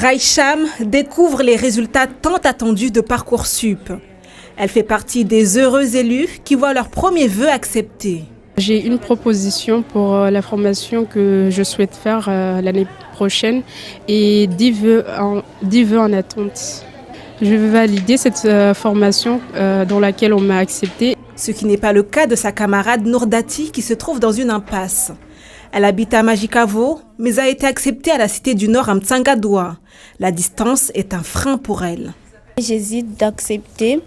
Raïcham découvre les résultats tant attendus de Parcoursup. Elle fait partie des heureux élus qui voient leurs premiers vœux acceptés. J'ai une proposition pour la formation que je souhaite faire l'année prochaine et 10 vœux en attente. Je veux valider cette formation dans laquelle on m'a acceptée. Ce qui n'est pas le cas de sa camarade Nourdati qui se trouve dans une impasse. Elle habite à Majikavo, mais a été acceptée à la Cité du Nord à Mtsangadoua. La distance est un frein pour elle. J'hésite d'accepter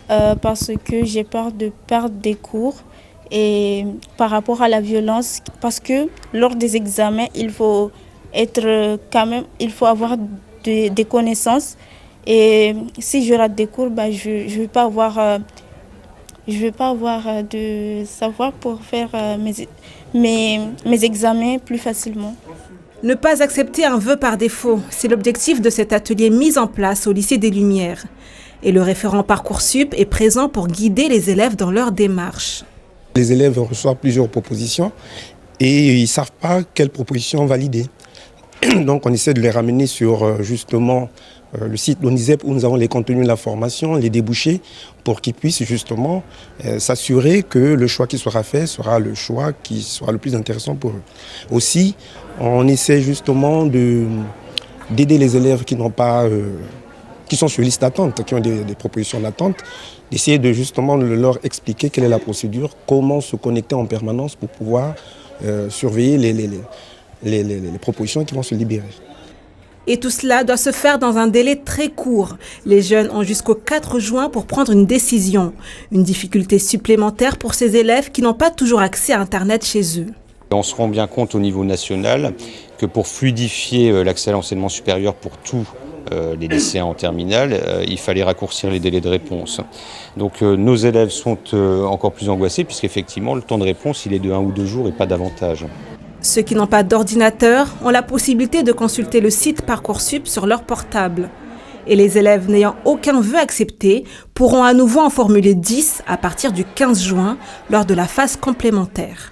parce que j'ai peur de perdre des cours et par rapport à la violence, parce que lors des examens, il faut avoir des connaissances. Et si je rate des cours, je ne vais pas avoir de savoir pour faire mes examens plus facilement. Ne pas accepter un vœu par défaut, c'est l'objectif de cet atelier mis en place au lycée des Lumières. Et le référent Parcoursup est présent pour guider les élèves dans leur démarche. Les élèves reçoivent plusieurs propositions et ils ne savent pas quelle proposition valider. Donc on essaie de les ramener sur justement le site d'ONISEP où nous avons les contenus de la formation, les débouchés, pour qu'ils puissent justement s'assurer que le choix qui sera fait sera le choix qui sera le plus intéressant pour eux. Aussi, on essaie justement d'aider les élèves qui n'ont pas, qui sont sur liste d'attente, qui ont des propositions d'attente, d'essayer de justement leur expliquer quelle est la procédure, comment se connecter en permanence pour pouvoir surveiller les propositions qui vont se libérer. Et tout cela doit se faire dans un délai très court. Les jeunes ont jusqu'au 4 juin pour prendre une décision. Une difficulté supplémentaire pour ces élèves qui n'ont pas toujours accès à Internet chez eux. On se rend bien compte au niveau national que pour fluidifier l'accès à l'enseignement supérieur pour tous les lycéens en terminale, il fallait raccourcir les délais de réponse. Donc nos élèves sont encore plus angoissés puisqu'effectivement le temps de réponse il est de 1 ou 2 jours et pas davantage. Ceux qui n'ont pas d'ordinateur ont la possibilité de consulter le site Parcoursup sur leur portable. Et les élèves n'ayant aucun vœu accepté pourront à nouveau en formuler 10 à partir du 15 juin lors de la phase complémentaire.